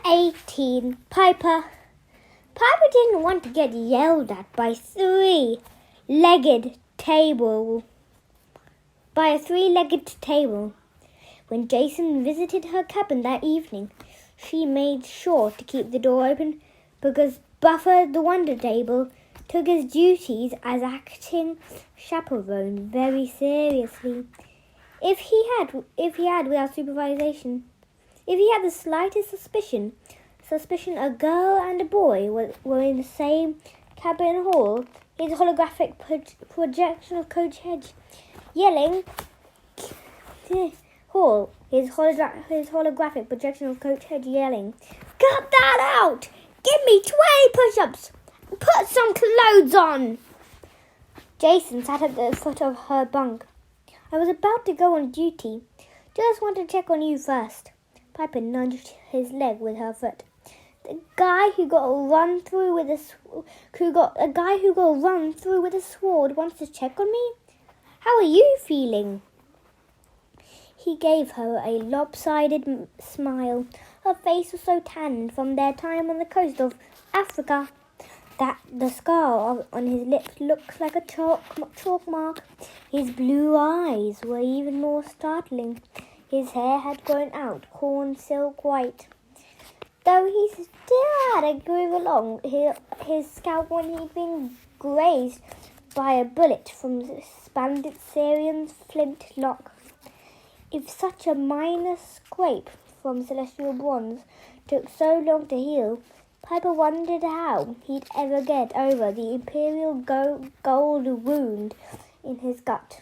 18. Piper. Piper didn't want to get yelled at by a three-legged table. When Jason visited her cabin that evening, she made sure to keep the door open because Buffer the Wonder Table took his duties as acting chaperone very seriously. If he had without supervision, if he had the slightest suspicion a girl and a boy were in the same cabin hall, his holographic projectional coach hedge yelling, "Cut that out! Give me 20 push-ups! Put some clothes on!" Jason sat at the foot of her bunk. "I was about to go on duty. Just want to check on you first." Piper nudged his leg with her foot. A guy who got run through with a sword wants to check on me. How are you feeling? He gave her a lopsided smile. Her face was so tanned from their time on the coast of Africa that the scar on his lips looked like a chalk mark. His blue eyes were even more startling. His hair had grown out, corn silk white. Though he still had a groove along his scalp when he'd been grazed by a bullet from Bandit Syrian's flintlock. If such a minor scrape from celestial bronze took so long to heal, Piper wondered how he'd ever get over the imperial gold wound in his gut.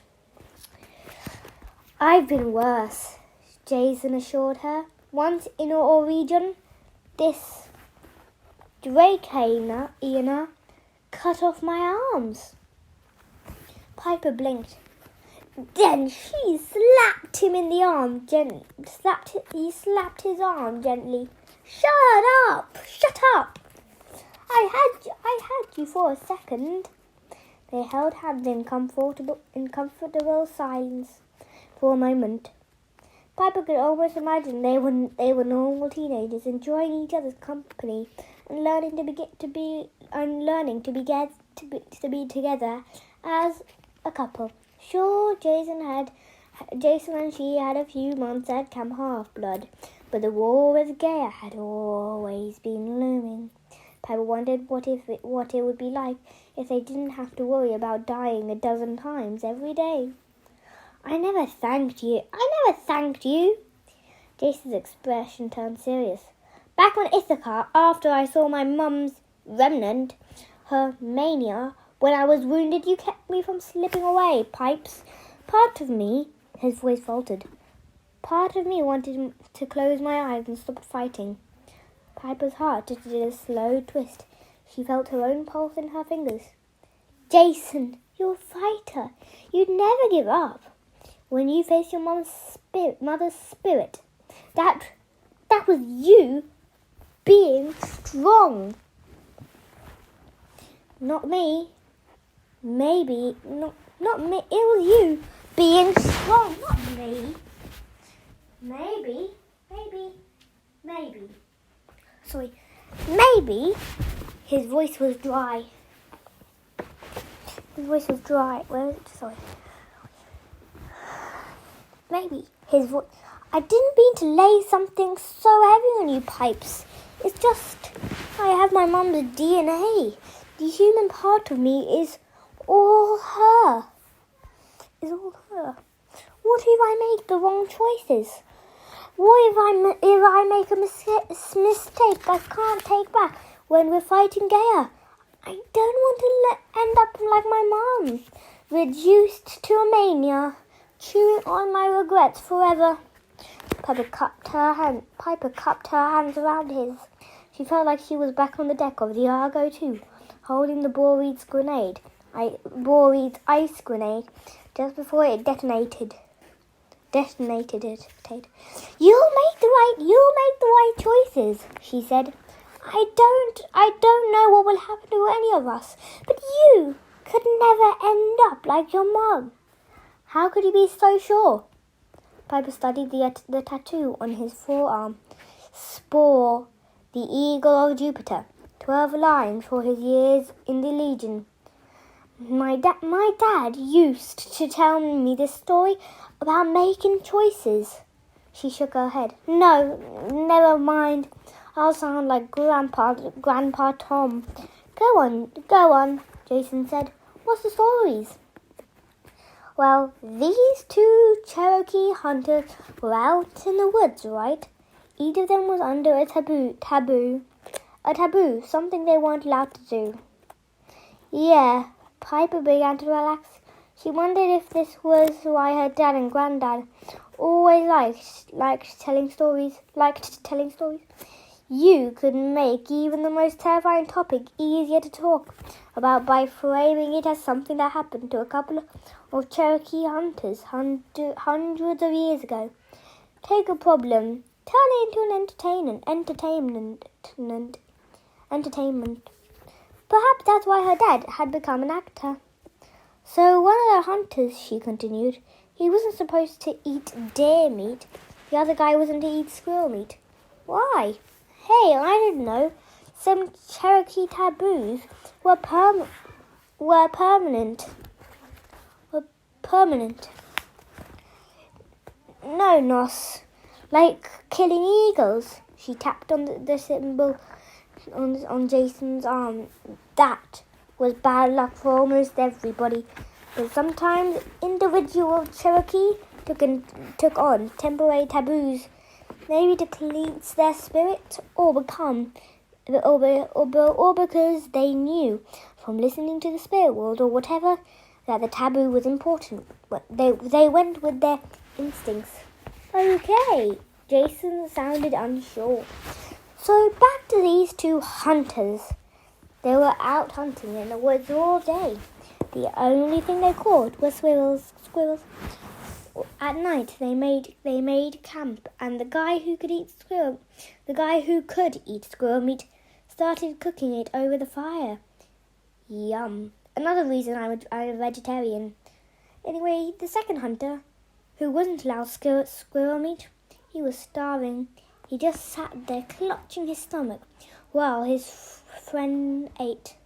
"I've been worse," Jason assured her. "Once in our region, this Dracaena cut off my arms." Piper blinked. Then she slapped him in the arm gently. He slapped his arm gently. Shut up! I had you for a second." They held hands in comfortable silence for a moment. Piper could almost imagine they were normal teenagers enjoying each other's company and learning to be together as a couple. Sure, Jason and she had a few months at Camp Half-Blood, but the war with Gaia had always been looming. Piper wondered what it would be like if they didn't have to worry about dying a dozen times every day. I never thanked you. Jason's expression turned serious. "Back on Ithaca, after I saw my mum's remnant, her mania, when I was wounded, you kept me from slipping away, Pipes. Part of me," his voice faltered, "part of me wanted to close my eyes and stop fighting." Piper's heart just did a slow twist. She felt her own pulse in her fingers. "Jason, you're a fighter. You'd never give up. When you faced your mother's spirit, that was you being strong. Not me. Maybe, not me. It was you being strong, not me. Maybe. Sorry. Maybe." His voice was dry. Where is it? Sorry. Maybe his voice. "I didn't mean to lay something so heavy on you, Pipes. It's just I have my mum's DNA. The human part of me is all her. What if I make the wrong choices? What if I make a mistake I can't take back when we're fighting Gaia? I don't want to end up like my mum, reduced to a mania, chewing on my regrets forever." Piper cupped her hands around his. She felt like she was back on the deck of the Argo too, holding the Boreed's ice grenade, just before it detonated. You'll make the right choices," she said. I don't know what will happen to any of us, but you could never end up like your mom." "How could you be so sure?" Piper studied the tattoo on his forearm. "Spore the eagle of Jupiter, 12 lions for his years in the Legion. My dad used to tell me this story about making choices. She shook her head. No, never mind. I'll sound like Grandpa Tom. Go on, Jason said. What's the stories? Well, these 2 Cherokee hunters were out in the woods, right? Each of them was under a taboo, something they weren't allowed to do. Yeah, Piper began to relax. She wondered if this was why her dad and granddad always liked telling stories. You could make even the most terrifying topic easier to talk about by framing it as something that happened to a couple of Cherokee hunters hundreds of years ago. Take a problem, turn it into an entertainment. Perhaps that's why her dad had become an actor. So one of the hunters, she continued, he wasn't supposed to eat deer meat. The other guy wasn't to eat squirrel meat. Why? Hey, I didn't know. Some Cherokee taboos were permanent. No, Nos. Like killing eagles. She tapped on the symbol on Jason's arm. That was bad luck for almost everybody. But sometimes individual Cherokee took on temporary taboos, maybe to cleanse their spirit or because they knew from listening to the spirit world or whatever that the taboo was important. But they went with their instincts. Okay, Jason sounded unsure. So back to these 2 hunters. They were out hunting in the woods all day. The only thing they caught were squirrels. At night they made camp, and the guy who could eat squirrel meat started cooking it over the fire. Yum. Another reason I'm a vegetarian. Anyway, the second hunter, who wasn't allowed squirrel meat, he was starving. He just sat there clutching his stomach while his friend ate.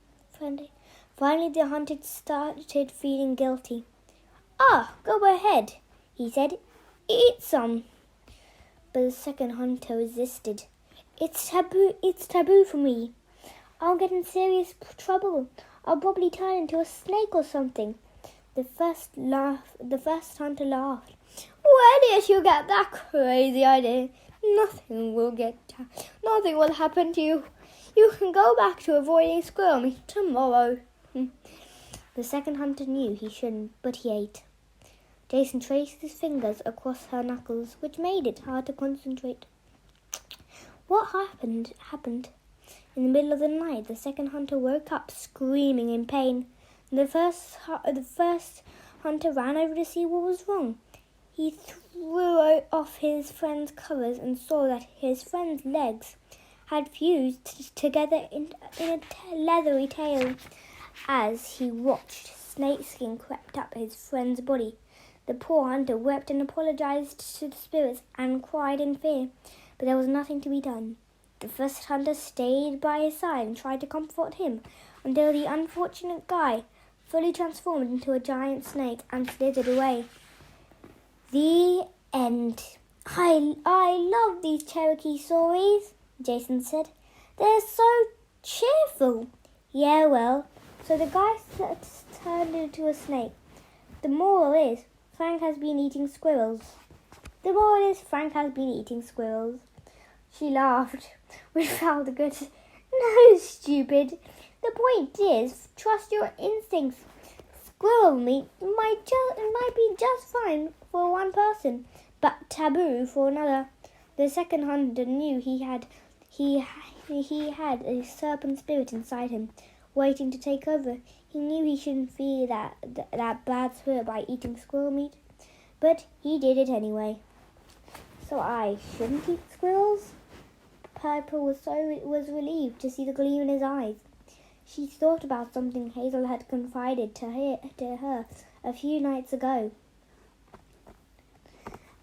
Finally, the hunter started feeling guilty. Go ahead, he said. Eat some. But the second hunter resisted. It's taboo for me. I'll get in serious trouble. I'll probably turn into a snake or something. The first hunter laughed. Where did you get that crazy idea? Nothing will happen to you. You can go back to avoiding squirrel meat tomorrow. The second hunter knew he shouldn't, but he ate. Jason traced his fingers across her knuckles, which made it hard to concentrate. What happened? In the middle of the night, the second hunter woke up screaming in pain. The first hunter ran over to see what was wrong. He threw off his friend's covers and saw that his friend's legs had fused together in a leathery tail. As he watched, snakeskin crept up his friend's body. The poor hunter wept and apologized to the spirits and cried in fear, but there was nothing to be done. The first hunter stayed by his side and tried to comfort him until the unfortunate guy fully transformed into a giant snake and slithered away. The end. I love these Cherokee stories, Jason said. They're so cheerful. Yeah, well, so the guy turned into a snake. The moral is, Frank has been eating squirrels. She laughed, which felt good. No, stupid. The point is, trust your instincts. Squirrel meat might be just fine for one person, but taboo for another. The second hunter knew he had a serpent spirit inside him, waiting to take over. He knew he shouldn't feel that bad spirit by eating squirrel meat, but he did it anyway. So I shouldn't eat squirrels? Piper was relieved to see the gleam in his eyes. She thought about something Hazel had confided to her a few nights ago.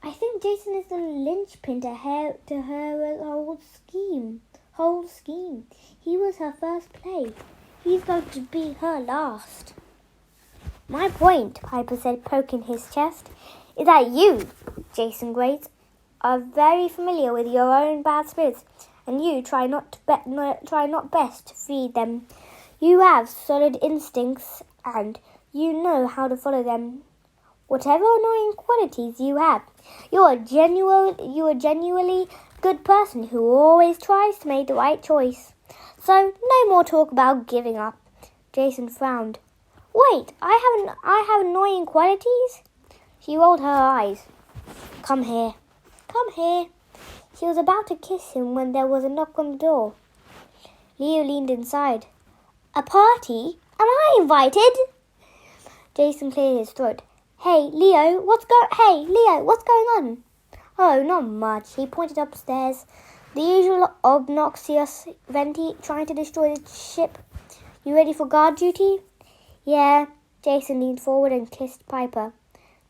I think Jason is the linchpin to her whole scheme. whole scheme. He was her first play. He's going to be her last. My point, Piper said, poking his chest, is that you, Jason Grates, are very familiar with your own bad spirits, and you try not best to feed them. You have solid instincts, and you know how to follow them. Whatever annoying qualities you have, you're a genuinely good person who always tries to make the right choice. So no more talk about giving up. Jason frowned. Wait, I have annoying qualities? She rolled her eyes. Come here. Come here. She was about to kiss him when there was a knock on the door. Leo leaned inside. A party? Am I invited? Jason cleared his throat. Hey, Leo, what's going on? Oh, not much. He pointed upstairs. The usual obnoxious Venti trying to destroy the ship. You ready for guard duty? Yeah. Jason leaned forward and kissed Piper.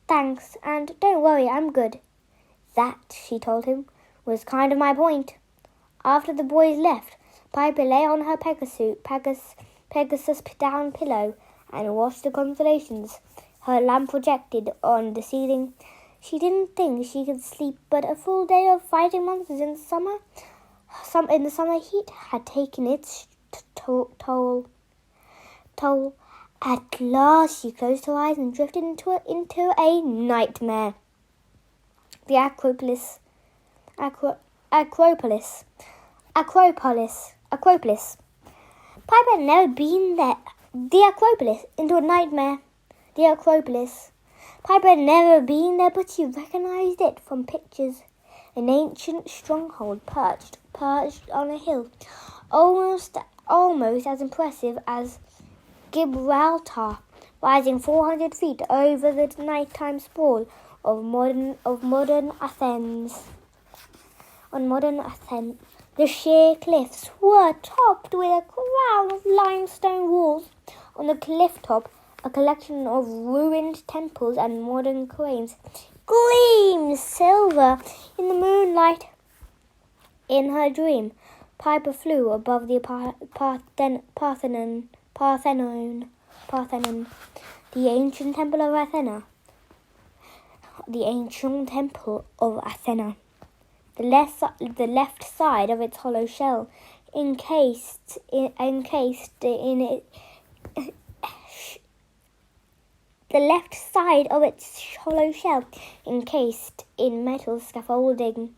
Thanks, and don't worry, I'm good. That, she told him, was kind of my point. After the boys left, Piper lay on her Pegasus down pillow and watched the constellations. Her lamp projected on the ceiling. She didn't think she could sleep, but a full day of fighting monsters in the summer heat had taken its toll. At last, she closed her eyes and drifted into a nightmare. The Acropolis. Piper had never been there. The Acropolis, into a nightmare. The Acropolis. Piper had never been there, but she recognized it from pictures. An ancient stronghold perched on a hill, almost as impressive as Gibraltar, rising 400 feet over the nighttime sprawl of modern Athens. On modern Athens, the sheer cliffs were topped with a crown of limestone walls. On the cliff top, a collection of ruined temples and modern cranes gleamed silver in the moonlight. In her dream, Piper flew above the Parthenon, the ancient temple of Athena. The left side of its hollow shell, encased in metal scaffolding.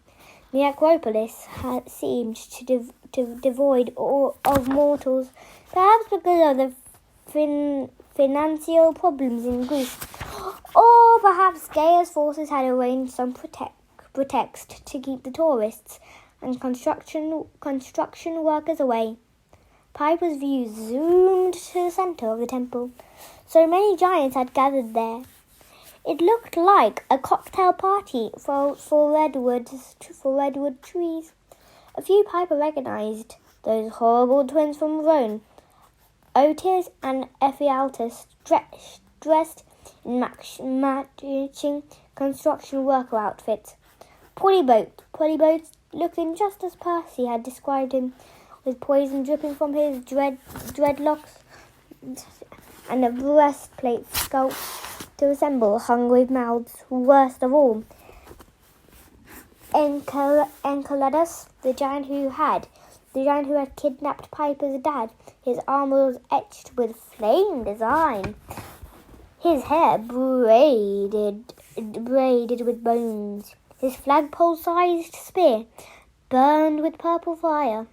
The Acropolis had seemed devoid of mortals, perhaps because of the financial problems in Greece, or perhaps Gaia's forces had arranged some pretext to keep the tourists and construction workers away. Piper's view zoomed to the center of the temple. So many giants had gathered there. It looked like a cocktail party for redwood trees. A few Piper recognized, those horrible twins from Rome, Otis and Ephialtes, dressed in matching construction worker outfits. Polyboats looking just as Percy had described him, with poison dripping from his dreadlocks and a breastplate sculpted to resemble hungry mouths. Worst of all, Enceladus, the giant who had kidnapped Piper's dad. His armor was etched with flame design. His hair braided with bones. His flagpole-sized spear burned with purple fire.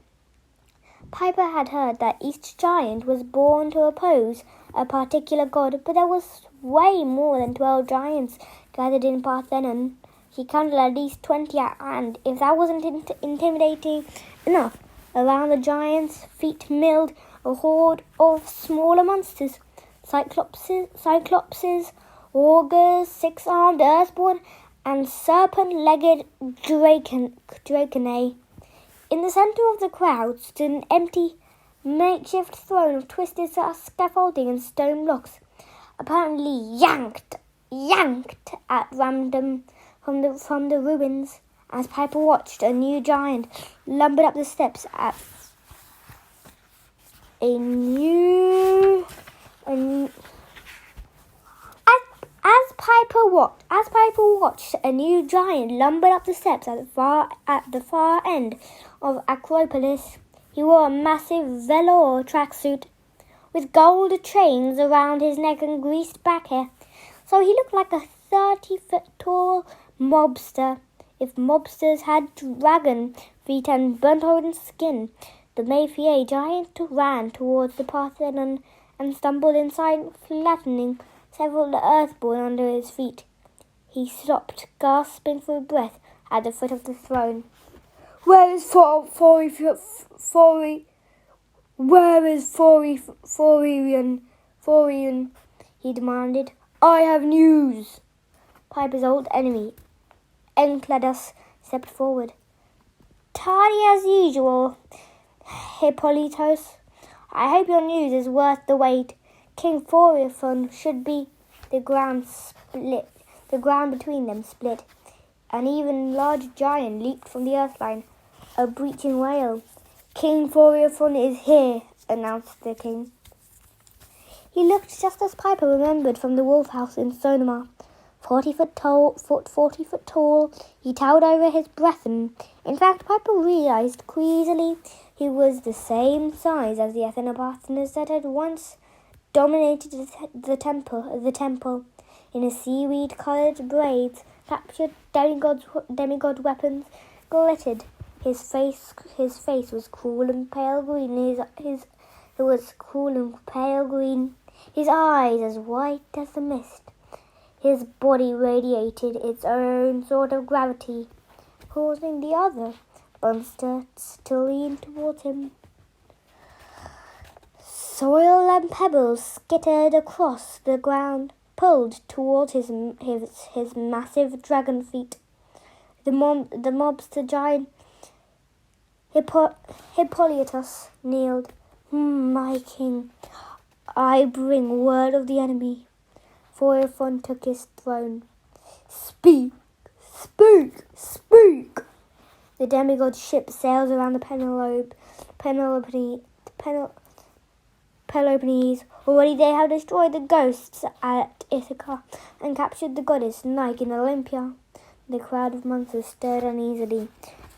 Piper had heard that each giant was born to oppose a particular god, but there was way more than 12 giants gathered in Parthenon. He counted at least 20, and if that wasn't intimidating enough, around the giants' feet milled a horde of smaller monsters. Cyclopses, augurs, six-armed earthborn, and serpent-legged dracanae. In the center of the crowd stood an empty, makeshift throne of twisted scaffolding and stone blocks, apparently yanked at random from the ruins. As Piper watched, a new giant lumbered up the steps as Piper watched, a new giant lumbered up the steps at the far end of Acropolis. He wore a massive velour tracksuit with gold chains around his neck and greased back hair, so he looked like a 30-foot-tall mobster. If mobsters had dragon feet and burnt-orange skin, the Mayfair giant ran towards the Parthenon and stumbled inside, flattening several earthborn under his feet. He stopped, gasping for breath, at the foot of the throne. Where is Florian? He demanded. I have news. Piper's old enemy, Enceladus, stepped forward. Tardy as usual, Hippolytos. I hope your news is worth the wait. King Florian should be. The ground between them split. An even large giant leaped from the earthline, a breaching wail. King Florian is here, announced the king. He looked just as Piper remembered from the wolf house in Sonoma. 40 foot tall, he towered over his brethren. In fact, Piper realized queasily he was the same size as the Athena Partheners that had once dominated the temple. In his seaweed-coloured braids, captured demigod weapons glittered. His face was cool and pale green. His eyes as white as the mist. His body radiated its own sort of gravity, causing the other monster to lean towards him. Soil and pebbles skittered across the ground, pulled towards his massive dragon feet. The mobster giant Hippolytus kneeled. My king, I bring word of the enemy. Florian took his throne. Speak! The demigod ship sails around the Peloponnese. Already they have destroyed the ghosts at Ithaca and captured the goddess Nike in Olympia. The crowd of monsters stirred uneasily.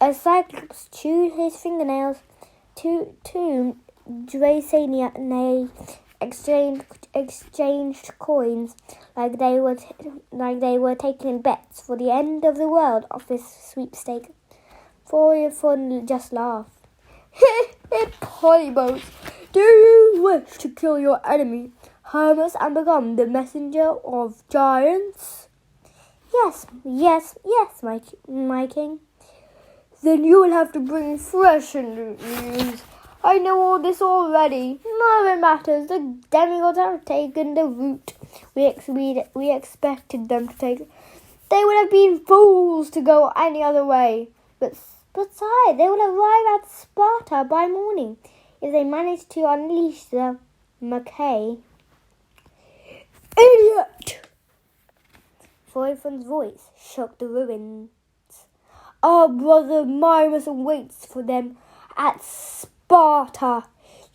A cyclops chewed his fingernails. Two Dracaena exchanged coins like they were taking bets for the end of the world office sweepstake. Florian just laughed. Polybos, do you wish to kill your enemy, Hermes, and become the messenger of giants? Yes, my king. Then you will have to bring fresh news. I know all this already. None of it matters. The demigods have taken the route we expected them to take. They would have been fools to go any other way. But sire, they will arrive at Sparta by morning if they manage to unleash the Macae. Idiot! Florian's voice shook the ruins. Our brother Mimas waits for them at Sparta.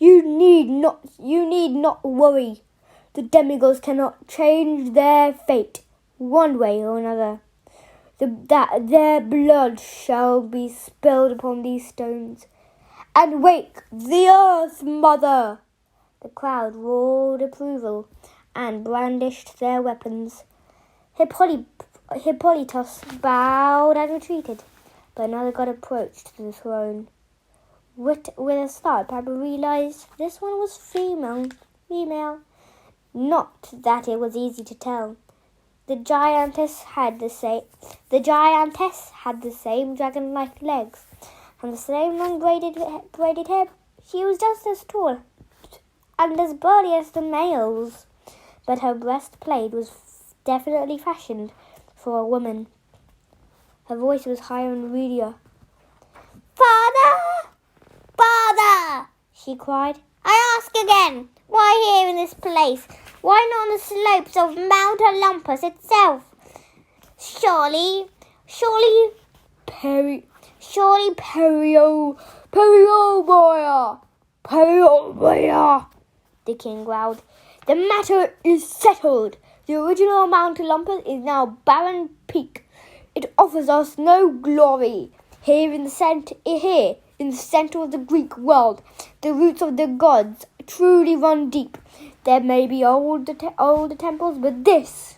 You need not worry. The demigods cannot change their fate one way or another. That their blood shall be spilled upon these stones. And wake the earth, mother! The crowd roared approval and brandished their weapons. Hippolytus bowed and retreated, but another god approached the throne. With a start, Piper realized this one was female. Not that it was easy to tell. The giantess had the same dragon-like legs and the same long braided hair. She was just as tall and as burly as the males, but her breastplate was definitely fashioned for a woman. Her voice was higher and readier. Father, she cried. I ask again, why here in this place? Why not on the slopes of Mount Olympus itself? Surely Surely Perry-o-boy, the king growled. The matter is settled. The original Mount Olympus is now barren peak. It offers us no glory. Here in the center of the Greek world, the roots of the gods truly run deep. There may be older temples, but this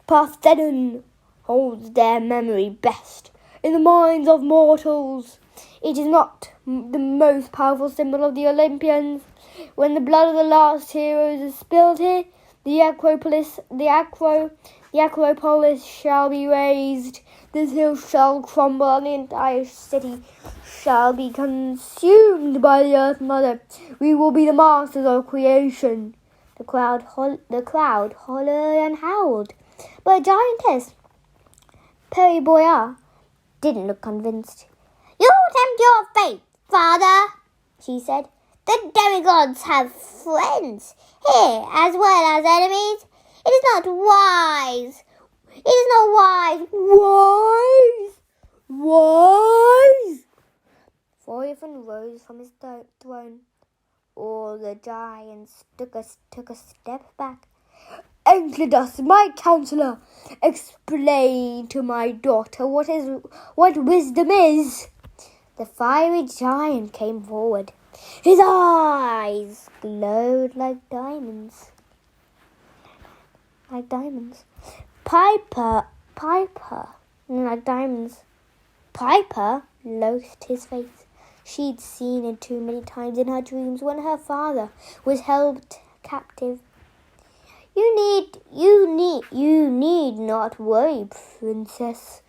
Parthenon holds their memory best in the minds of mortals. It is not the most powerful symbol of the Olympians. When the blood of the last heroes is spilled here, the Acropolis shall be raised. This hill shall crumble, and the entire city shall be consumed by the Earth Mother. We will be the masters of creation. The crowd hollered and howled, but giantess Perry-Boyar didn't look convinced. You tempt your fate, father, she said. The demigods have friends here as well as enemies. It is not wise. Wise. Phoephon rose from his throne. All the giants took a step back. Enceladus, my counselor, explain to my daughter what wisdom is. The fiery giant came forward. His eyes glowed like diamonds. Piper loathed his face. She'd seen it too many times in her dreams when her father was held captive. You need not worry, princess,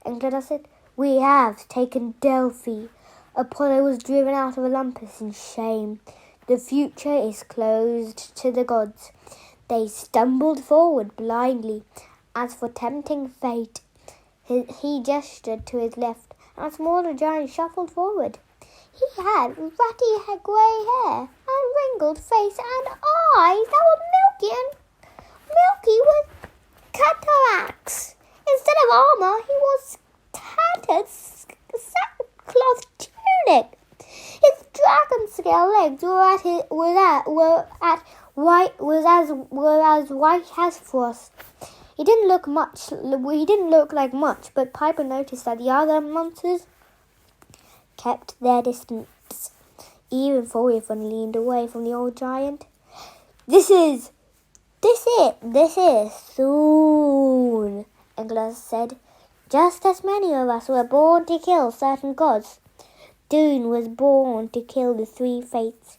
Enceladus said. We have taken Delphi. Apollo was driven out of Olympus in shame. The future is closed to the gods. They stumbled forward blindly. As for tempting fate, he gestured to his left, and a smaller giant shuffled forward. He had ratty grey hair and wrinkled face and eyes that were milky with cataracts. Instead of armor, he wore tattered sackcloth tunic. His dragon scale legs were as white as frost. He didn't look like much, but Piper noticed that the other monsters kept their distance. Even Phoephon leaned away from the old giant. This is soon, Enceladus said. Just as many of us were born to kill certain gods, Dune was born to kill the three fates.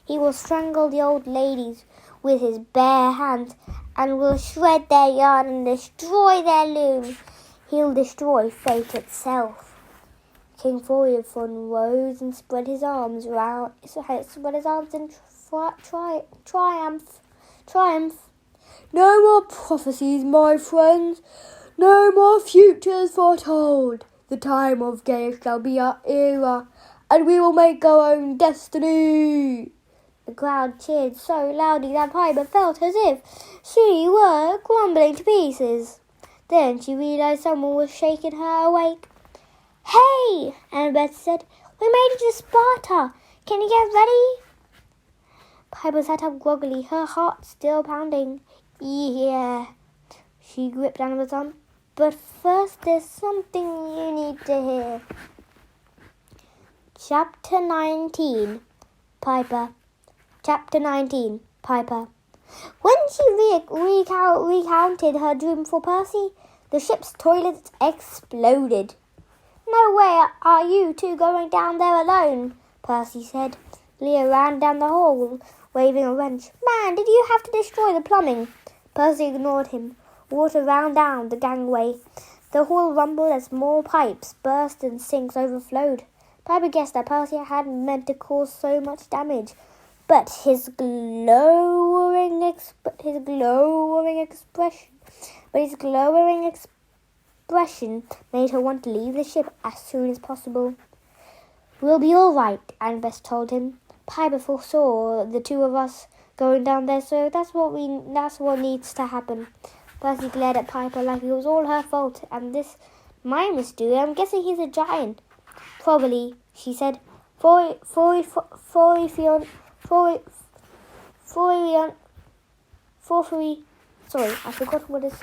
He will strangle the old ladies with his bare hands and will shred their yarn and destroy their loom. He'll destroy fate itself. King Phoephon rose and spread his arms in triumph. No more prophecies, my friends. No more futures foretold. The time of Gaius shall be our era, and we will make our own destiny. The crowd cheered so loudly that Piper felt as if she were crumbling to pieces. Then she realized someone was shaking her awake. Hey, Annabeth said, we made it to Sparta. Can you get ready? Piper sat up groggily, her heart still pounding. Yeah. She gripped Annabeth's arm. But first, there's something you need to hear. Chapter 19, Piper. When she recounted her dream for Percy, the ship's toilets exploded. No way are you two going down there alone, Percy said. Leah ran down the hall, waving a wrench. Man, did you have to destroy the plumbing? Percy ignored him. Water ran down the gangway. The hall rumbled as more pipes burst and sinks overflowed. Piper guessed that Percy hadn't meant to cause so much damage, but his glowering expression made her want to leave the ship as soon as possible. We'll be all right, Annabeth told him. Piper foresaw the two of us going down there, so that's what needs to happen. Percy glared at Piper like it was all her fault, and this Mine must do. I'm guessing he's a giant. Probably, she said. Sorry, I forgot what it's.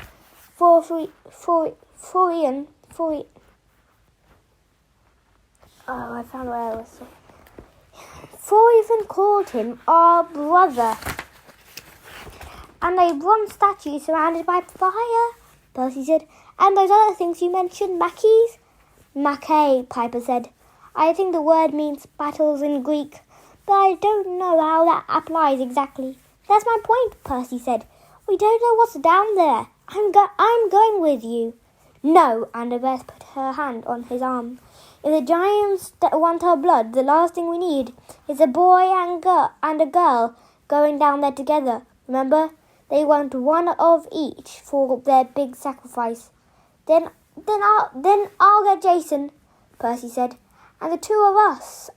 I found where I was. Thorian called him our brother. And a bronze statue surrounded by fire, Percy said. And those other things you mentioned, Mackies? Mackay, Piper said. I think the word means battles in Greek, but I don't know how that applies exactly. That's my point, Percy said. We don't know what's down there. I'm going with you. No, Annabeth put her hand on his arm. If the giants want our blood, the last thing we need is a boy and a girl going down there together. Remember? They want one of each for their big sacrifice. Then I'll get Jason, Percy said. And the two of us,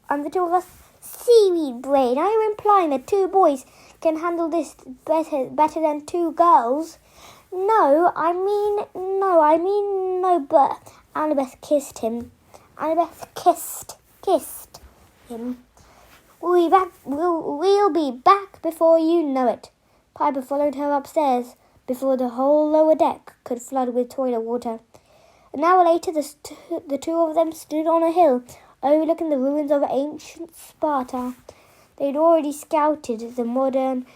seaweed brain. Are you implying that two boys can handle this better than two girls? No, but Annabeth kissed him. We'll be back before you know it. Piper followed her upstairs before the whole lower deck could flood with toilet water. An hour later, the two of them stood on a hill overlooking the ruins of ancient Sparta. They'd already scouted the modern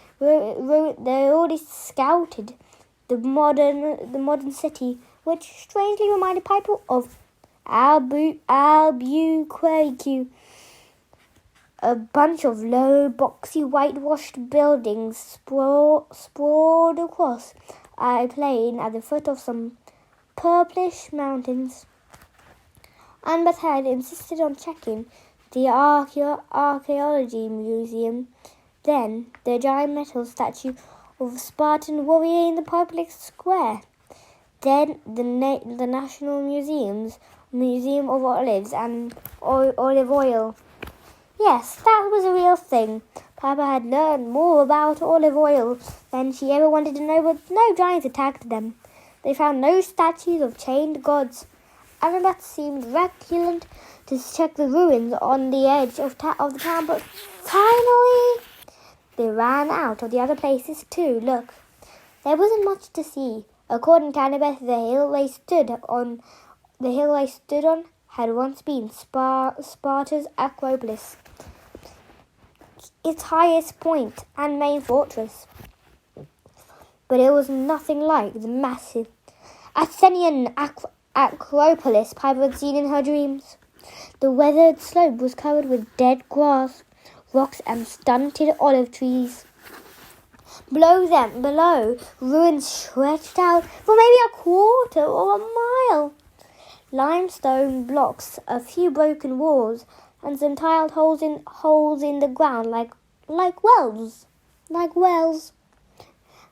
city, which strangely reminded Piper of Albuquerque. A bunch of low, boxy, whitewashed buildings sprawled across a plain at the foot of some purplish mountains. Annabeth had insisted on checking the archaeology museum, then the giant metal statue of a Spartan warrior in the public square, then the National Museum of Olives and Olive Oil. Yes, that was a real thing. Piper had learned more about olive oil than she ever wanted to know, but no giants attacked them. They found no statues of chained gods. Annabeth seemed reluctant to check the ruins on the edge of the town, but finally they ran out of the other places too. Look, there wasn't much to see. According to Annabeth, the hill they stood on had once been Sparta's Acropolis, its highest point and main fortress. But it was nothing like the massive Athenian Acropolis Piper had seen in her dreams. The weathered slope was covered with dead grass, rocks and stunted olive trees. Below, ruins stretched out for maybe a quarter or a mile. Limestone blocks, a few broken walls, and some tiled holes in the ground like wells.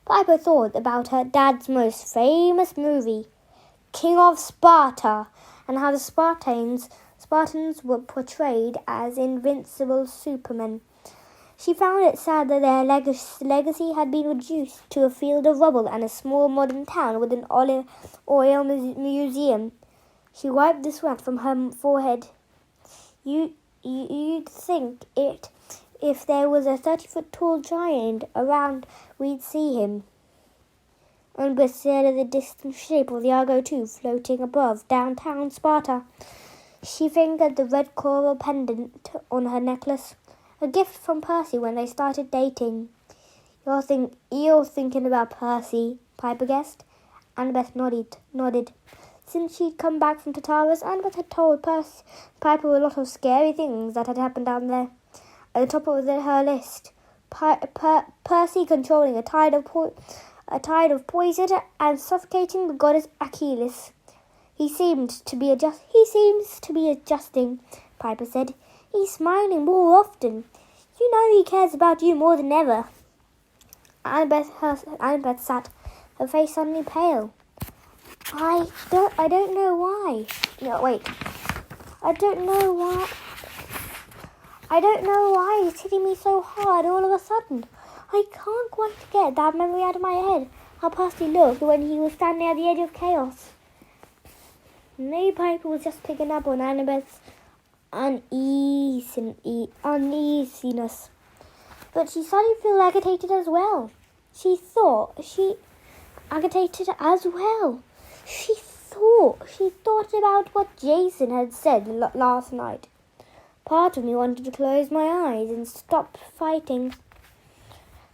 Piper thought about her dad's most famous movie, King of Sparta, and how the Spartans were portrayed as invincible supermen. She found it sad that their legacy had been reduced to a field of rubble and a small modern town with an olive oil museum. She wiped the sweat from her forehead. You'd think if there was a 30-foot-tall giant around, we'd see him. Olympus stared at the distant shape of the Argo II floating above downtown Sparta. She fingered the red coral pendant on her necklace, a gift from Percy when they started dating. You're thinking about Percy, Piper guessed. Annabeth nodded. Since she'd come back from Tartarus, Annabeth had told Piper a lot of scary things that had happened down there. At the top of her list, Percy controlling a tide of poison and suffocating the goddess Achilles. He seems to be adjusting, Piper said. He's smiling more often. You know he cares about you more than ever. Annabeth sat, her face suddenly pale. I don't know why. No, wait. I don't know why it's hitting me so hard all of a sudden. I can't quite get that memory out of my head. How Percy looked when he was standing at the edge of chaos. Maybe Piper was just picking up on Annabeth's uneasiness. But she started to feel agitated as well. She thought about what Jason had said last night. Part of me wanted to close my eyes and stop fighting.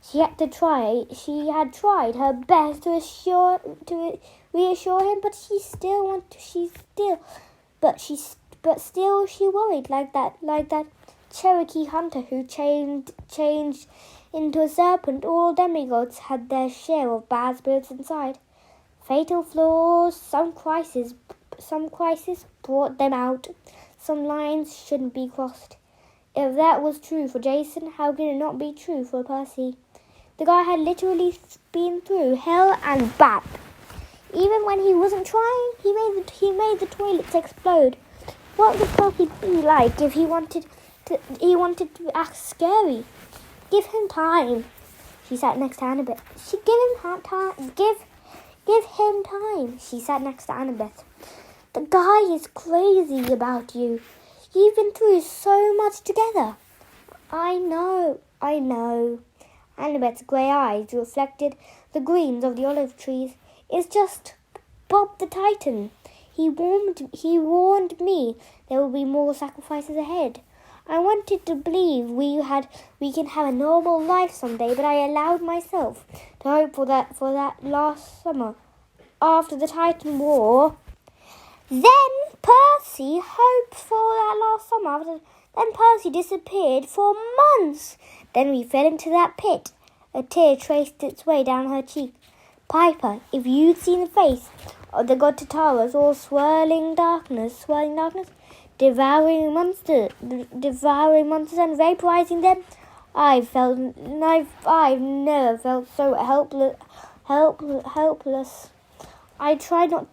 She had tried her best to reassure him, but she worried like that Cherokee hunter who changed into a serpent. All demigods had their share of bad spirits inside. Fatal flaws, some crisis brought them out. Some lines shouldn't be crossed. If that was true for Jason, how could it not be true for Percy? The guy had literally been through hell and back. Even when he wasn't trying, he made the toilets explode. What would Percy be like if he wanted to act scary? Give him time. She sat next to Annabeth. Give him time. She sat next to Annabeth. The guy is crazy about you. You've been through so much together. I know. Annabeth's grey eyes reflected the greens of the olive trees. It's just Bob the Titan. He warned me there will be more sacrifices ahead. I wanted to believe we can have a normal life someday, but I allowed myself to hope for that last summer. After the Titan War, then Percy hoped for that last summer. Then Percy disappeared for months. Then we fell into that pit. A tear traced its way down her cheek. Piper, if you'd seen the face of the god Tataras, all swirling darkness, devouring monsters and vaporizing them, I've never felt so helpless. I try not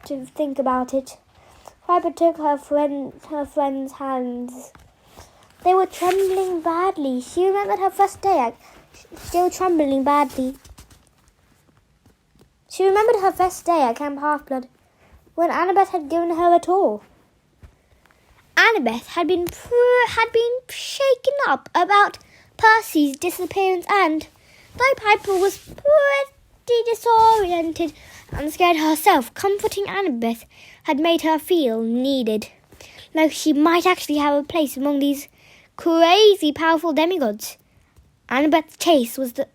to think about it. Piper took her friend's hands. They were trembling badly. She remembered her first day. Still trembling badly. She remembered her first day at Camp Half-Blood, when Annabeth had given her a tour. Annabeth had been shaken up about Percy's disappearance, and though Piper was pretty disoriented and scared herself, comforting Annabeth had made her feel needed, like she might actually have a place among these crazy powerful demigods. Annabeth Chase was the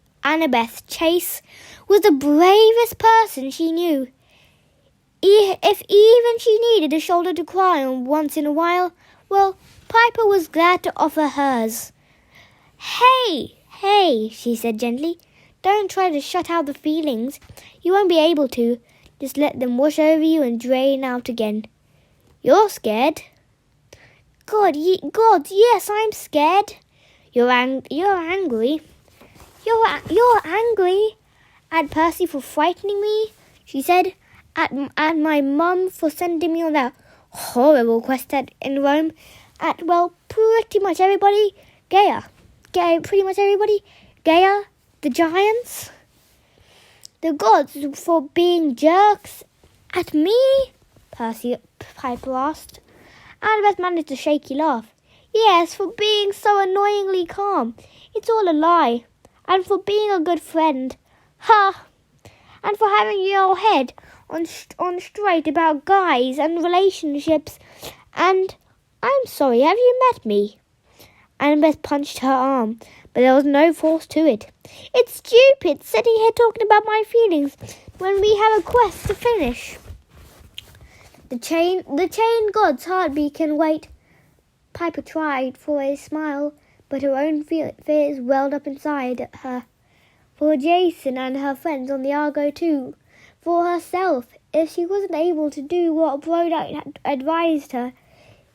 bravest person she knew. If even she needed a shoulder to cry on once in a while, well, Piper was glad to offer hers. Hey, she said gently. Don't try to shut out the feelings. You won't be able to. Just let them wash over you and drain out again. You're scared? God, yes, I'm scared. You're angry. You're angry at Percy for frightening me, she said. At my mum for sending me on that horrible quest in Rome. At, well, pretty much everybody. Gaia, the giants, the gods for being jerks. At me? Piper asked. Annabeth managed a shaky laugh. Yes, for being so annoyingly calm. It's all a lie. And for being a good friend. Ha! And for having your head on straight about guys and relationships. And I'm sorry, have you met me? Annabeth punched her arm, but there was no force to it. It's stupid sitting here talking about my feelings when we have a quest to finish. The chain god's heartbeat can wait. Piper tried for a smile, but her own fears welled up inside her. For Jason and her friends on the Argo too. For herself, if she wasn't able to do what Brodite had advised her.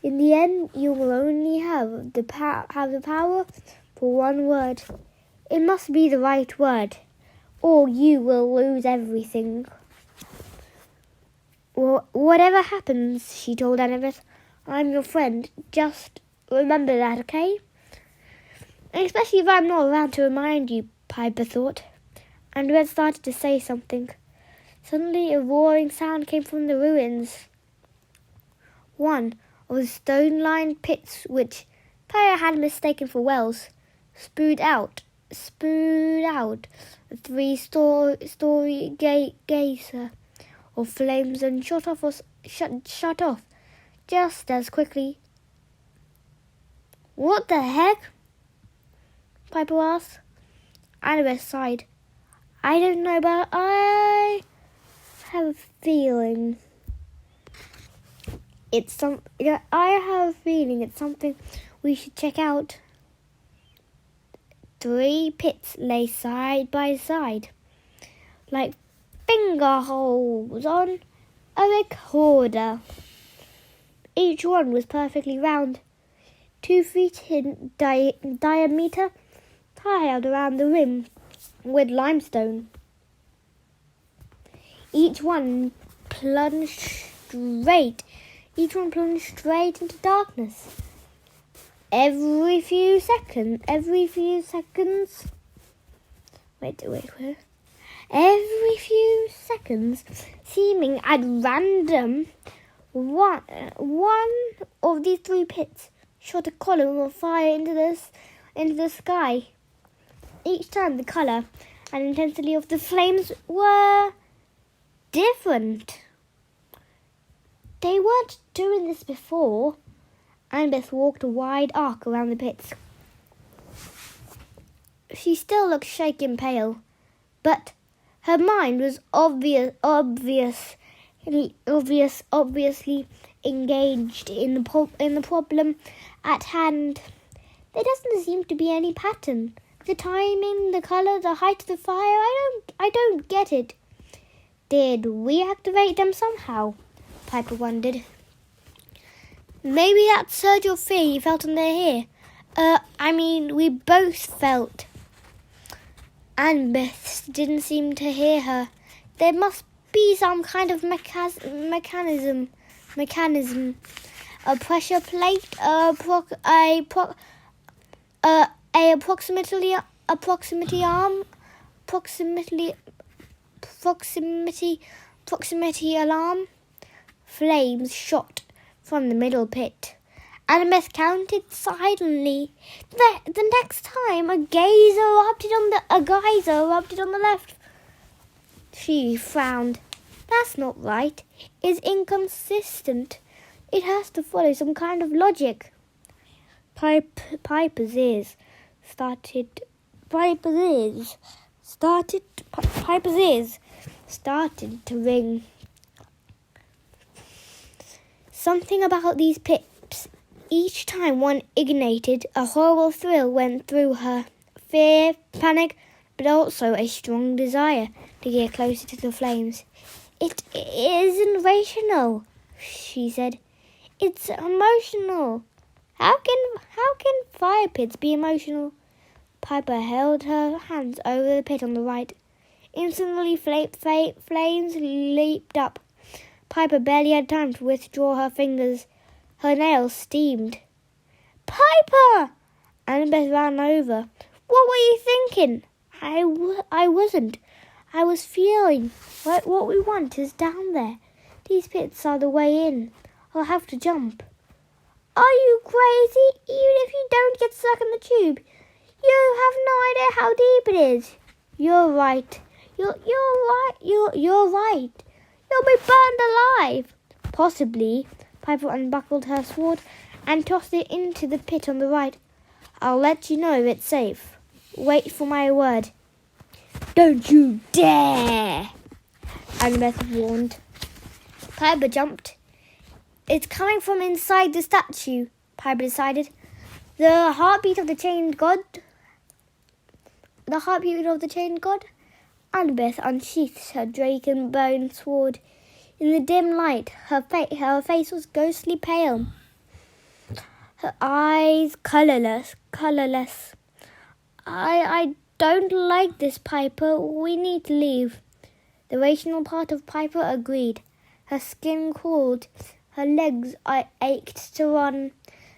In the end, you will only have the power for one word. It must be the right word, or you will lose everything. Well, whatever happens, she told Annabeth, I'm your friend. Just remember that, okay? And especially if I'm not around to remind you, Piper thought. Annabeth started to say something. Suddenly a roaring sound came from the ruins. One of the stone-lined pits which Percy had mistaken for wells spewed out a three-story geyser of flames and shut off just as quickly. "What the heck?" Piper asked. Annabeth sighed. "I don't know, but I have a feeling it's something we should check out." 3 pits lay side by side, like finger holes on a recorder. Each one was perfectly round, 2 feet in diameter, tiled around the rim with limestone. Each one plunged straight into darkness. Every few seconds, every few seconds, seeming at random, one of these 3 pits shot a column of fire into the sky. Each time the colour and intensity of the flames were different. They weren't doing this before. Annabeth walked a wide arc around the pits. She still looked shaky and pale, but her mind was obviously engaged in the problem at hand. There doesn't seem to be any pattern. The timing, the colour, the height of the fire, I don't get it. Did we activate them somehow? Piper wondered. Maybe that surge of fear you felt on their hair. We both felt. Annabeth didn't seem to hear her. There must be some kind of mechanism. A pressure plate, proximity alarm. Flames shot from the middle pit. Annabeth counted silently. The next time a geyser erupted on the left. She frowned. That's not right. It's inconsistent. It has to follow some kind of logic. Piper's ears started to ring. Something about these pits. Each time one ignited, a horrible thrill went through her. Fear, panic, but also a strong desire to get closer to the flames. It isn't rational, she said. It's emotional. How can fire pits be emotional? Piper held her hands over the pit on the right. Instantly, flames leaped up. Piper barely had time to withdraw her fingers. Her nails steamed. "Piper!" Annabeth ran over. "What were you thinking?" I wasn't. I was feeling like what we want is down there. These pits are the way in. I'll have to jump." "Are you crazy? Even if you don't get stuck in the tube, you have no idea how deep it is." "You're right. You're right. You'll be burned alive." "Possibly." Piper unbuckled her sword and tossed it into the pit on the right. "I'll let you know if it's safe. Wait for my word." "Don't you dare!" Annabeth warned. Piper jumped. "It's coming from inside the statue," Piper decided. The heartbeat of the chained god. Annabeth unsheathed her dragon-bone sword. In the dim light, her face was ghostly pale. Her eyes colourless. I don't like this, Piper. We need to leave." The rational part of Piper agreed. Her skin crawled. Her legs ached to run.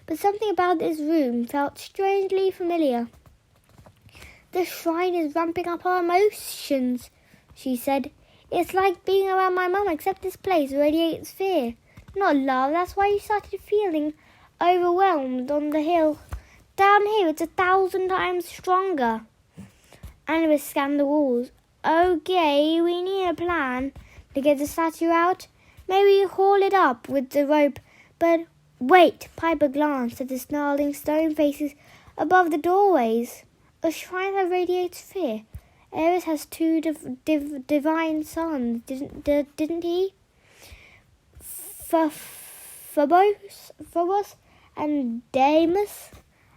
But something about this room felt strangely familiar. "The shrine is ramping up our emotions," she said. It's like being around my mum, except this place radiates fear, not love. That's why you started feeling overwhelmed on the hill. Down here, it's 1,000 times stronger. Annabeth scanned the walls. Okay, we need a plan to get the statue out. Maybe haul it up with the rope. But wait, Piper glanced at the snarling stone faces above the doorways. A shrine that radiates fear. Ares has 2 divine sons, didn't he? Phobos and Deimos.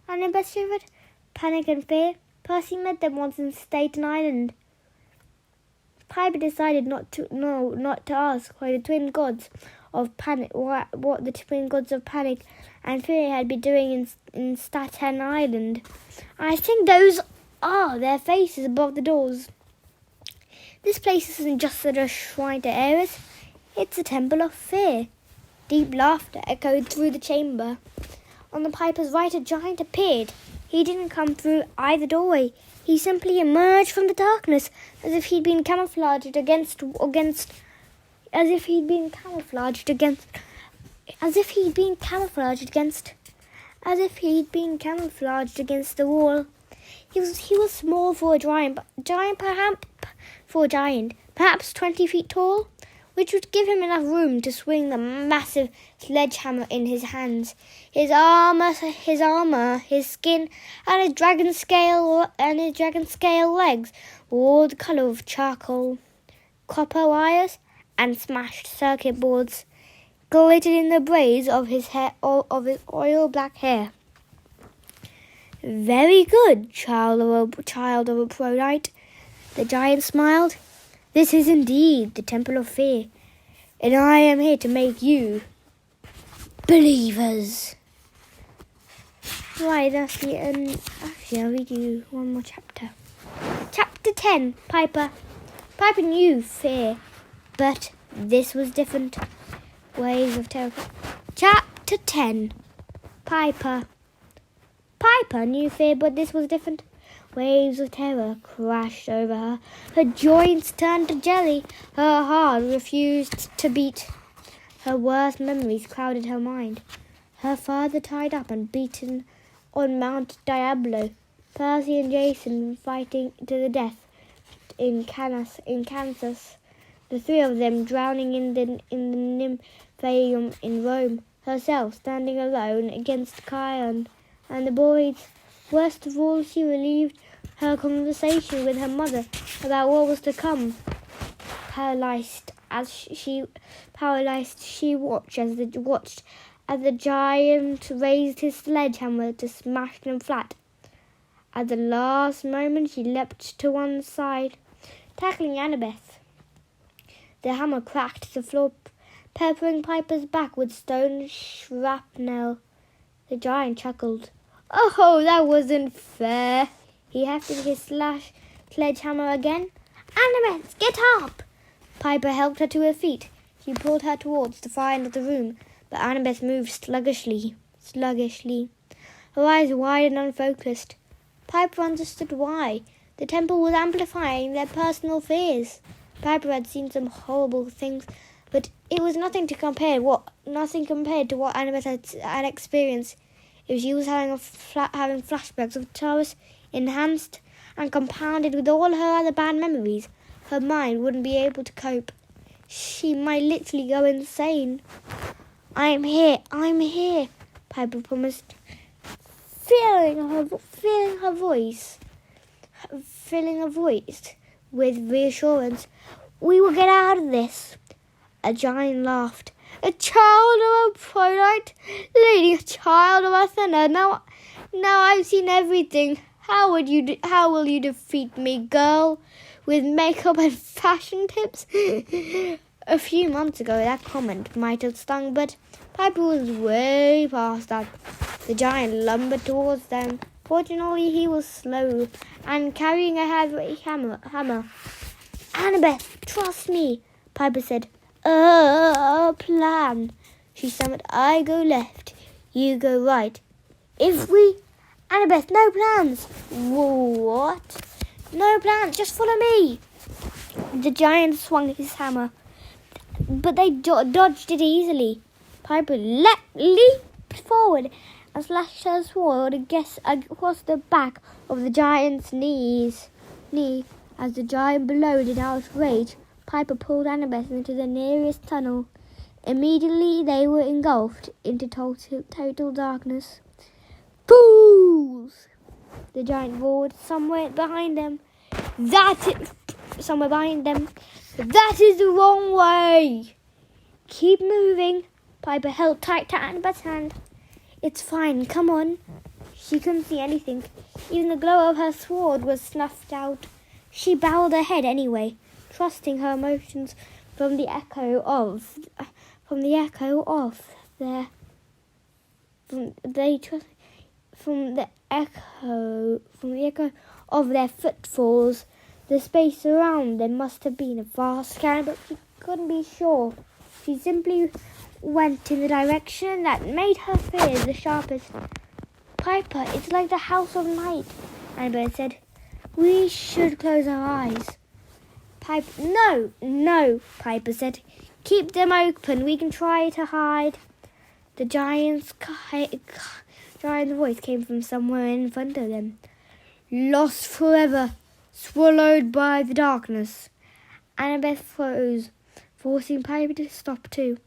Annabeth shivered. Panic and fear. Percy met them once in Staten Island. Piper decided not to ask why the twin gods of panic, what the twin gods of panic and fear had been doing in Staten Island. I think those are their faces above the doors. This place isn't just a shrine to Ares, it's a temple of fear. Deep laughter echoed through the chamber. On the Piper's right, a giant appeared. He didn't come through either doorway. He simply emerged from the darkness, as if he'd been camouflaged against the wall. He was small for a giant, perhaps 20 feet tall, which would give him enough room to swing the massive sledgehammer in his hands. His armor, his skin, and his dragon scale legs were all the color of charcoal. Copper wires and smashed circuit boards glittered in the braids of his oil black hair. Very good, child of a pro knight. The giant smiled. This is indeed the Temple of Fear, and I am here to make you believers. Right, that's the end. Actually, I'll read you one more chapter. Chapter 10, Piper. Piper knew fear, but this was different. Waves of terror. Chapter 10, Piper. Piper knew fear, but this was different. Waves of terror crashed over her. Her joints turned to jelly. Her heart refused to beat. Her worst memories crowded her mind. Her father tied up and beaten on Mount Diablo. Percy and Jason fighting to the death in Kansas. The 3 of them drowning in the Nymphaeum in Rome. Herself standing alone against Chiron and the boys. Worst of all, she relived her conversation with her mother about what was to come. Paralyzed, she watched as the giant raised his sledgehammer to smash them flat. At the last moment, she leapt to one side, tackling Annabeth. The hammer cracked the floor, peppering Piper's back with stone shrapnel. The giant chuckled. Oh, that wasn't fair. He hefted his sledgehammer again. Annabeth, get up! Piper helped her to her feet. He pulled her towards the far end of the room, but Annabeth moved sluggishly. Her eyes wide and unfocused. Piper understood why. The temple was amplifying their personal fears. Piper had seen some horrible things, but it was nothing compared to what Annabeth had experienced. If she was having flashbacks of Taurus, enhanced and compounded with all her other bad memories, her mind wouldn't be able to cope. She might literally go insane. I'm here, Piper promised, filling her voice with reassurance. We will get out of this. A giant laughed. A child of a pro-knight, leading a child of a thinner. Now I've seen everything. How will you defeat me, girl? With makeup and fashion tips? A few months ago, that comment might have stung, but Piper was way past that. The giant lumbered towards them. Fortunately, he was slow and carrying a heavy hammer. Annabeth, trust me, Piper said. Plan. She stammered. I go left, you go right. Annabeth, no plans. What? No plans, just follow me. The giant swung his hammer, but they dodged it easily. Piper leaped forward and slashed her sword across the back of the giant's knee. As the giant bellowed in outrage, Piper pulled Annabeth into the nearest tunnel. Immediately they were engulfed into total darkness. Fools! The giant roared somewhere behind them. That is the wrong way! Keep moving. Piper held tight to Annabeth's hand. It's fine, come on. She couldn't see anything. Even the glow of her sword was snuffed out. She bowed her head anyway, trusting her emotions from the echo of their footfalls. The space around them must have been a vast scan, but she couldn't be sure. She simply went in the direction that made her fears the sharpest. Piper, it's like the House of Night, Annabeth said. We should close our eyes. No, Piper said. Keep them open. We can try to hide. The giant's voice came from somewhere in front of them. Lost forever, swallowed by the darkness. Annabeth froze, forcing Piper to stop too.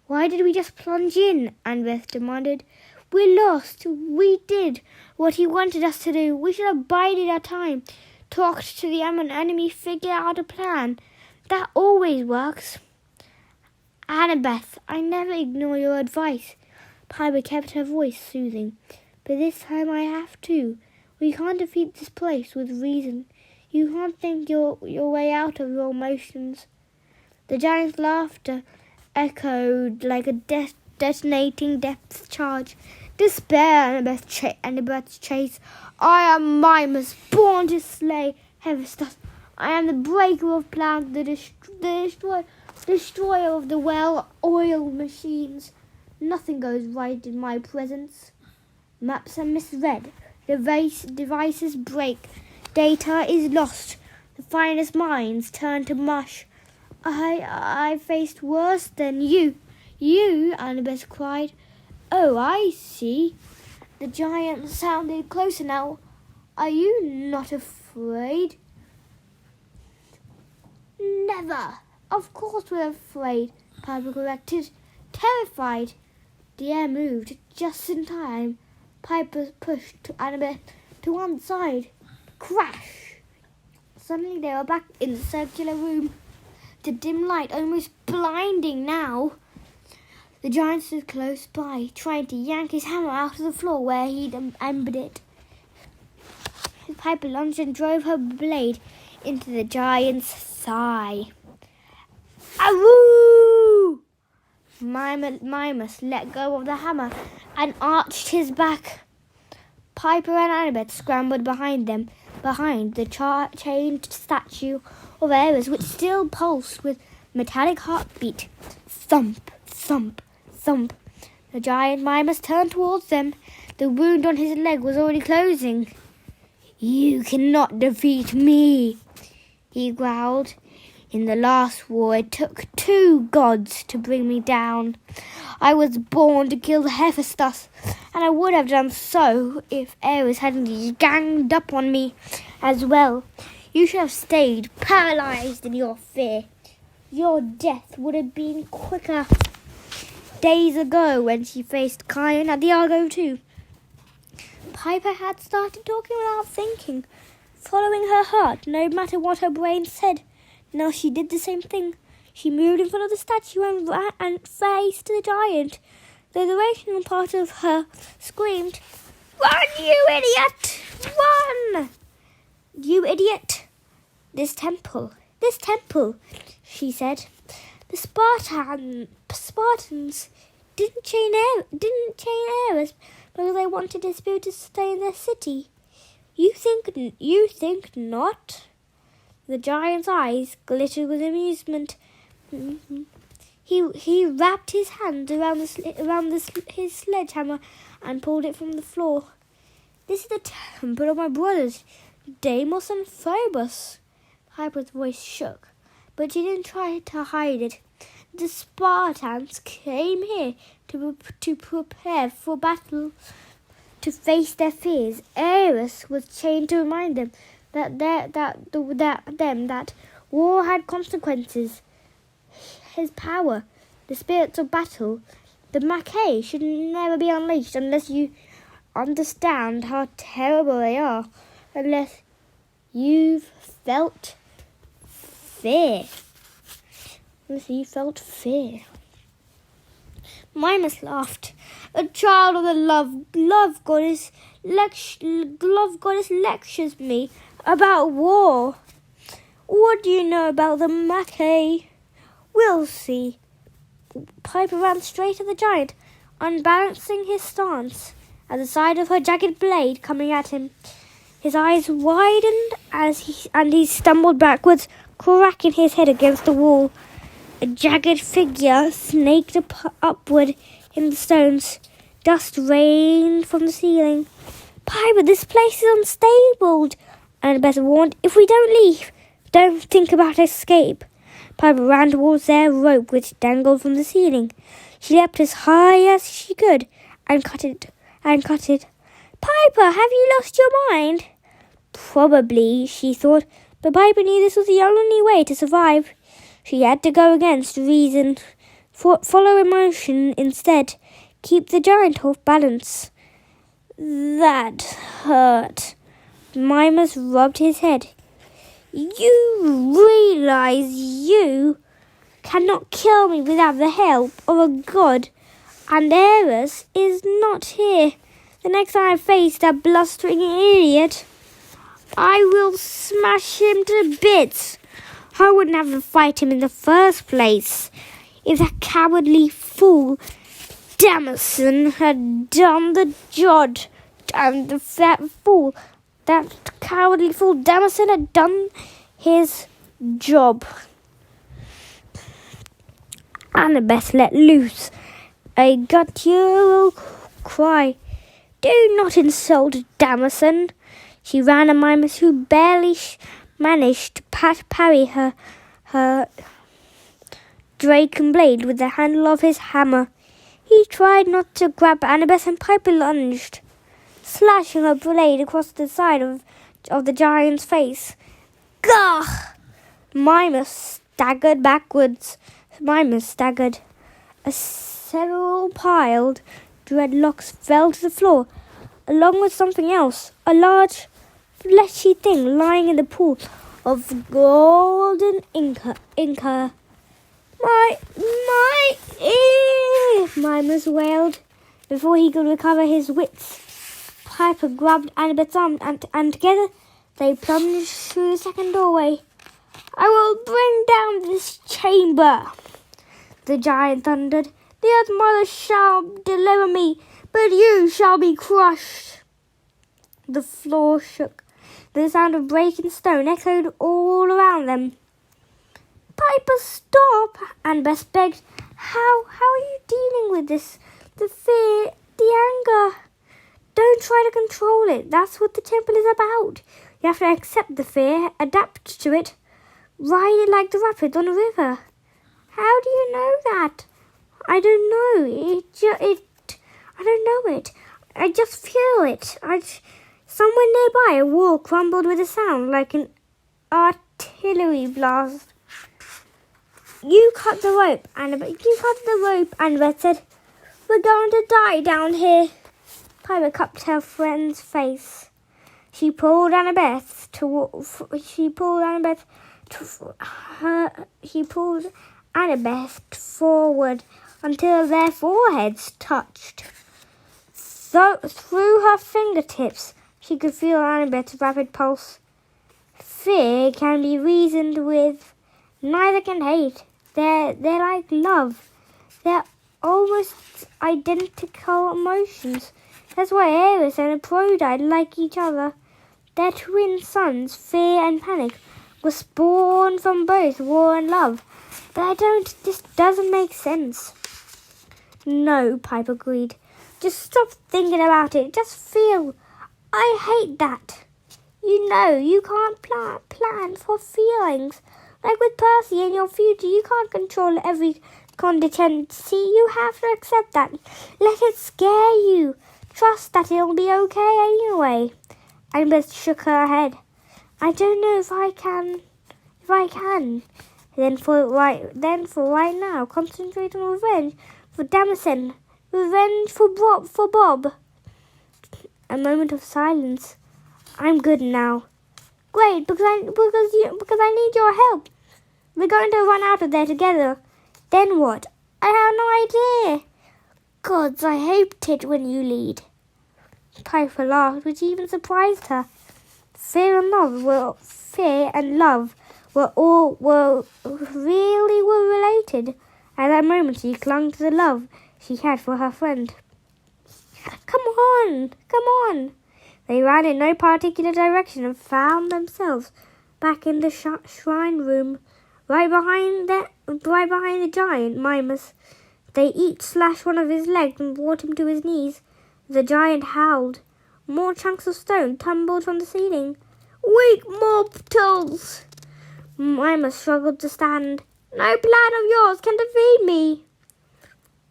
Why did we just plunge in? Annabeth demanded. We lost. We did what he wanted us to do. We should have bided our time, talked to the enemy, figured out a plan. That always works. Annabeth, I never ignore your advice. Piper kept her voice soothing. But this time I have to. We can't defeat this place with reason. You can't think your way out of your emotions. The giant's laughter echoed like a detonating depth charge. Despair, Annabeth's chase. I am Mimas, born to slay Hephaestus. I am the breaker of plans, the destroyer of the well-oiled machines. Nothing goes right in my presence. Maps are misread. Devices break. Data is lost. The finest minds turn to mush. I faced worse than you. You, Annabeth cried. Oh, I see. The giant sounded closer now. Are you not afraid? Never. Of course we're afraid, Piper corrected. Terrified. The air moved just in time. Piper pushed Annabeth to one side. Crash! Suddenly they were back in the circular room. The dim light almost blinding now. The giant stood close by, trying to yank his hammer out of the floor where he'd embedded it. Piper lunged and drove her blade into the giant's thigh. Awoo! Mimas let go of the hammer and arched his back. Piper and Annabeth scrambled behind the chained statue of Ares, which still pulsed with metallic heartbeat. Thump, thump, thump. The giant Mimas turned towards them. The wound on his leg was already closing. You cannot defeat me, he growled. In the last war, it took 2 gods to bring me down. I was born to kill Hephaestus, and I would have done so if Ares hadn't ganged up on me as well. You should have stayed paralyzed in your fear. Your death would have been quicker. Days ago, when she faced Chiron at the Argo too, Piper had started talking without thinking, following her heart, no matter what her brain said. Now she did the same thing. She moved in front of the statue and faced the giant. The rational part of her screamed, Run, you idiot! Run! You idiot! This temple, she said. The Spartans didn't chain Ares because they wanted his spirit to stay in their city. You think not? The giant's eyes glittered with amusement. He wrapped his hands around his sledgehammer and pulled it from the floor. This is the temple of my brothers, Deimos and Phobos. Piper's voice shook, but she didn't try to hide it. The Spartans came here to prepare for battle, to face their fears. Ares was chained to remind them that war had consequences. His power, the spirits of battle, the Macae should never be unleashed unless you understand how terrible they are, unless you've felt fear. Mimas laughed. A child of the love goddess lectures me about war. What do you know about the Macae? We'll see. Piper ran straight at the giant, unbalancing his stance at the side of her jagged blade coming at him. His eyes widened and he stumbled backwards, cracking his head against the wall. A jagged figure snaked upward in the stones. Dust rained from the ceiling. Piper, this place is unstable, Annabeth warned. If we don't leave, don't think about escape. Piper ran towards their rope, which dangled from the ceiling. She leapt as high as she could and cut it. Piper, have you lost your mind? Probably, she thought, but Piper knew this was the only way to survive. She had to go against reason, follow emotion instead, keep the giant off balance. That hurt. Mimas rubbed his head. You realize you cannot kill me without the help of a god, and Ares is not here. The next time I face that blustering idiot, I will smash him to bits. I wouldn't have to fight him in the first place if that cowardly fool Damison had done the job. And that cowardly fool Damison had done his job. Annabeth let loose a guttural cry. Do not insult Damison. She ran at Mimas, who barely managed to parry her Draken blade with the handle of his hammer. He tried not to grab Annabeth, and Piper lunged, slashing her blade across the side of the giant's face. Gah! Mimas staggered backwards. Several piled dreadlocks fell to the floor, along with something else, a large fleshy thing lying in the pool of golden inca. My ear! Mimas wailed. Before he could recover his wits, Piper grabbed Annabeth's arm and together they plunged through the second doorway. I will bring down this chamber, the giant thundered. The Earth Mother shall deliver me, but you shall be crushed. The floor shook. The sound of breaking stone echoed all around them. Piper, stop! Annabeth begged. How are you dealing with this? The fear, the anger. Don't try to control it. That's what the temple is about. You have to accept the fear, adapt to it, ride it like the rapids on a river. How do you know that? I don't know. I don't know it. I just feel it. Somewhere nearby, a wall crumbled with a sound like an artillery blast. You cut the rope, Annabeth said. We're going to die down here. Piper cupped her friend's face. She pulled Annabeth forward until their foreheads touched. Through her fingertips, she could feel Annabeth's rapid pulse. Fear can be reasoned with. Neither can hate. They're like love. They're almost identical emotions. That's why Ares and Aphrodite like each other. Their twin sons, Fear and Panic, were spawned from both war and love. But this doesn't make sense. No, Piper agreed. Just stop thinking about it. Just feel. I hate that. You know, you can't plan for feelings. Like with Percy in your future, you can't control every contingency. You have to accept that. Let it scare you. Trust that it'll be okay anyway. Olympus shook her head. I don't know if I can. Then for right now, concentrate on revenge for Damson. Revenge for Bob. A moment of silence. I'm good now. Great, because I need your help. We're going to run out of there together. Then what? I have no idea. Gods, I hoped it when you lead. Piper laughed, which even surprised her. Fear and love were really related. At that moment, she clung to the love she had for her friend. Come on. They ran in no particular direction and found themselves back in the shrine room, right behind the giant Mimas. They each slashed one of his legs and brought him to his knees. The giant howled. More chunks of stone tumbled from the ceiling. Weak mortals! Mimas struggled to stand. No plan of yours can defeat me.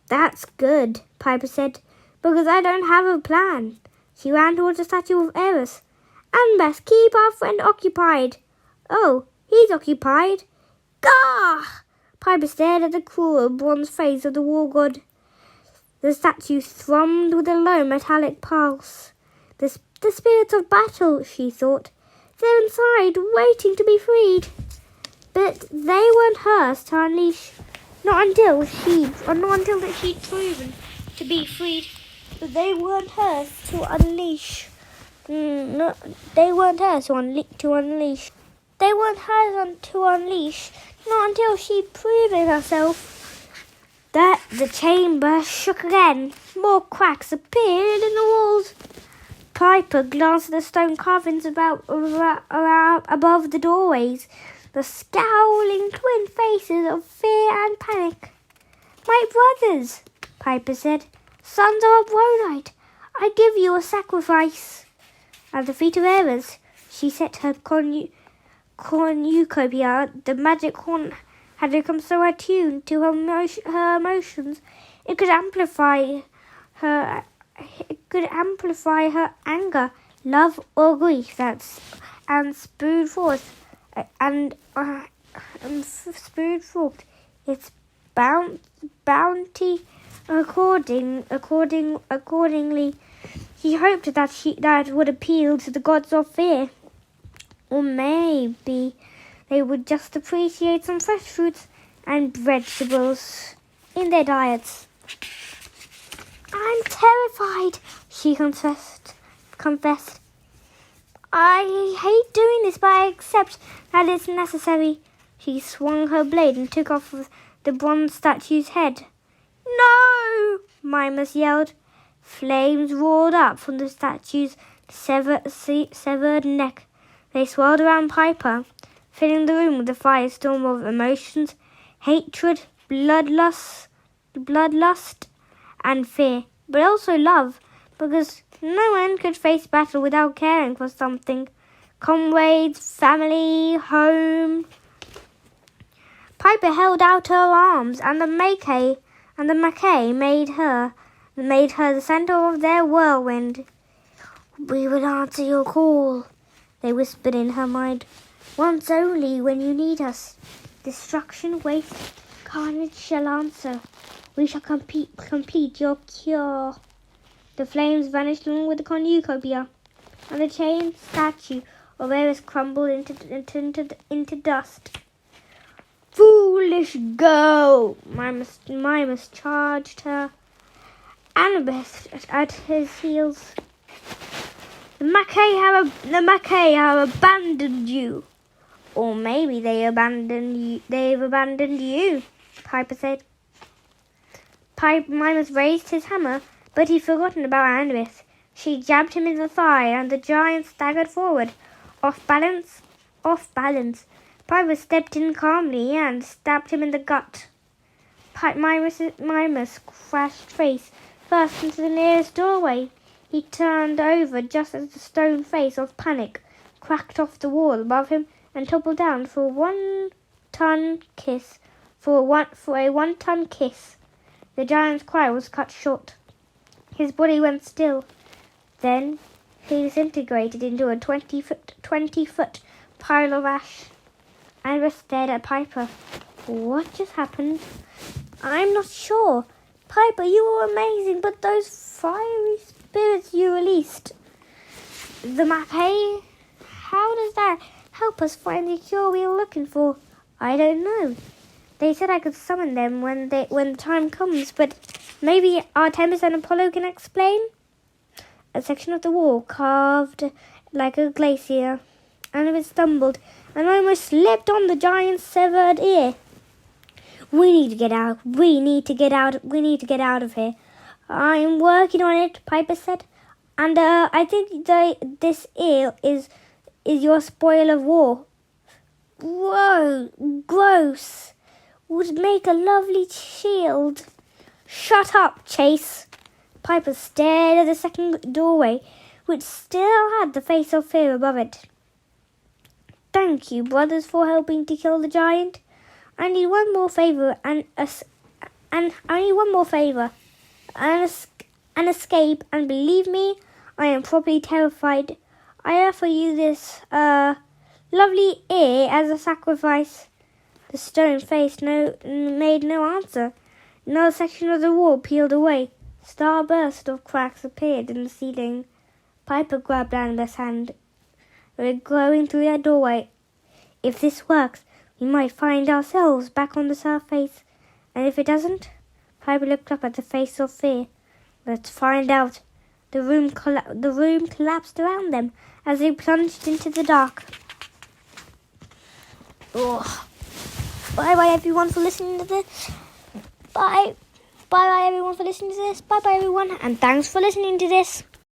That's good, Piper said, because I don't have a plan. She ran towards the statue of Eris. And best keep our friend occupied. Oh, he's occupied. Gah! Piper stared at the cruel bronze face of the war god. The statue thrummed with a low metallic pulse. The spirits of battle, she thought. They're inside, waiting to be freed. But they weren't hers to unleash. Not until she'd proven to be freed. But they weren't hers to unleash. They weren't hers to unleash. They weren't hers to unleash. Not until she'd proven herself. The chamber shook again. More cracks appeared in the walls. Piper glanced at the stone carvings above the doorways, the scowling twin faces of fear and panic. My brothers, Piper said, sons of a Bronite, I give you a sacrifice. At the feet of Eris, she set her cornucopia. The magic horn had become so attuned to her emotions, it could amplify her anger, love, or grief, and spewed forth its bounty accordingly. He hoped that would appeal to the gods of fear, or maybe they would just appreciate some fresh fruits and vegetables in their diets. I'm terrified, she confessed. I hate doing this, but I accept that it's necessary. She swung her blade and took off the bronze statue's head. No! Mimas yelled. Flames roared up from the statue's severed neck. They swirled around Piper, filling the room with a firestorm of emotions, hatred, bloodlust, and fear, but also love, because no one could face battle without caring for something. Comrades, family, home. Piper held out her arms, and the Mackay made her the center of their whirlwind. We will answer your call, they whispered in her mind. Once only, when you need us. Destruction, waste, carnage shall answer. We shall complete your cure. The flames vanished along with the cornucopia, and the chained statue of Eris crumbled into dust. Foolish girl! Mimas charged her, Annabeth at his heels. The Mackay have abandoned you. Or maybe they've abandoned you, Piper said. Mimas raised his hammer, but he'd forgotten about Annabeth. She jabbed him in the thigh, and the giant staggered forward. Off balance. Piper stepped in calmly and stabbed him in the gut. Mimas crashed face first into the nearest doorway. He turned over just as the stone face of panic cracked off the wall above him and toppled down for a one-ton kiss. The giant's cry was cut short. His body went still. Then he disintegrated into a 20-foot pile of ash. Iris stared at Piper. What just happened? I'm not sure. Piper, you were amazing, but those fiery spirits you released. The map, hey? How does that help us find the cure we were looking for? I don't know. They said I could summon them when the time comes, but maybe Artemis and Apollo can explain? A section of the wall carved like a glacier, and it stumbled and almost slipped on the giant's severed ear. We need to get out. We need to get out of here. I'm working on it, Piper said. And I think this ear is your spoil of war. Whoa, gross. Would make a lovely shield. Shut up, Chase. Piper stared at the second doorway, which still had the face of fear above it. Thank you, brothers, for helping to kill the giant. I need one more favor an escape, and believe me, I am properly terrified. I offer you this lovely ear as a sacrifice. The stone face made no answer. Another section of the wall peeled away. Starburst of cracks appeared in the ceiling. Piper grabbed Anna's hand. We're going through that doorway. If this works, we might find ourselves back on the surface. And if it doesn't? Piper looked up at the face of fear. Let's find out. The room collapsed around them as they plunged into the dark. Ugh. Bye-bye, everyone, for listening to this. Bye-bye, everyone, for listening to this. Bye-bye, everyone, and thanks for listening to this.